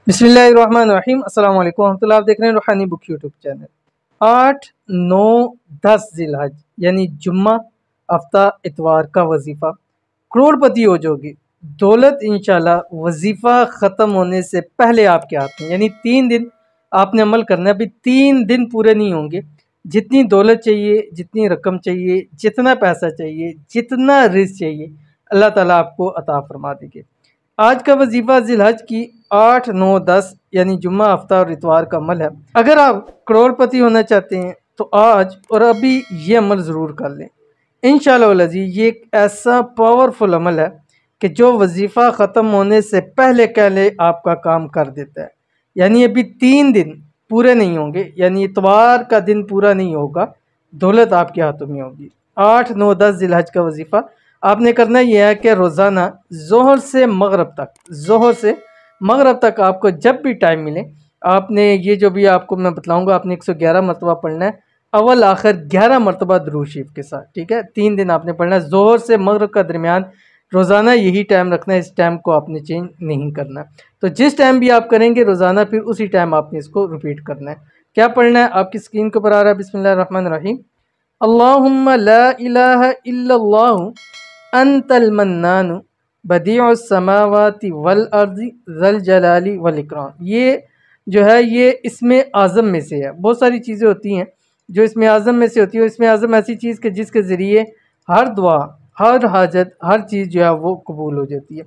बिस्मिल्लाहिर्रहमानिर्रहीम अस्सलाम वालेकुम रहमतुल्लाह। आप देख रहे हैं रूहानी बुक यूट्यूब चैनल। 8, 9, 10 जिलहज यानी जुम्मा, हफ्ता, इतवार का वजीफ़ा। करोड़पति हो जाओगे, दौलत इंशाल्लाह वजीफ़ा ख़त्म होने से पहले आपके हाथ में। यानी 3 दिन आपने अमल करना है। अभी 3 दिन पूरे नहीं होंगे, जितनी दौलत चाहिए, जितनी रकम चाहिए, जितना पैसा चाहिए, जितना रिज़्क़ चाहिए, अल्लाह ताला आपको अता फरमा देंगे। आज का वजीफ़ा जिलहज की 8, 9, 10 यानी जुम्मा, हफ्ता और इतवार का अमल है। अगर आप करोड़पति होना चाहते हैं तो आज और अभी ये अमल ज़रूर कर लें। इंशाअल्लाह ये एक ऐसा पावरफुल अमल है कि जो वजीफ़ा ख़त्म होने से पहले आपका काम कर देता है। यानी अभी 3 दिन पूरे नहीं होंगे, यानी इतवार का दिन पूरा नहीं होगा, दौलत आपके हाथों में होगी। 8, 9, 10 जिलहज का वजीफ़ा आपने करना यह है कि रोज़ाना ज़ोहर से मगरब तक आपको जब भी टाइम मिले, आपने ये जो भी आपको मैं बतलाऊँगा, आपने 111 मरतबा पढ़ना है, अव्वल आखिर 11 मरतबा दुरूद शरीफ के साथ। ठीक है, 3 दिन आपने पढ़ना है। ज़ोहर से मगरब का दरमियान रोज़ाना यही टाइम रखना है, इस टाइम को आपने चेंज नहीं करना। तो जिस टाइम भी आप करेंगे रोज़ाना, फिर उसी टाइम आपने इसको रिपीट करना है। क्या पढ़ना है आपकी स्क्रीन के ऊपर आ रहा है, बिस्मिल्लाहिर्रहमानिर्रहीम। अल्लाहुम्मा ला इलाहा इल्लल्लाहु अंतल मन्नानु बदीउस समावाति वल अर्ज़ि ज़ल जलाली वल इकराम। ये जो है ये इसमें आज़म में से है। बहुत सारी चीज़ें होती हैं जो इसमें आज़म में से होती है। इसमें आज़म ऐसी चीज़ के जिसके ज़रिए हर दुआ, हर हाजत, हर चीज़ जो है वो कबूल हो जाती है।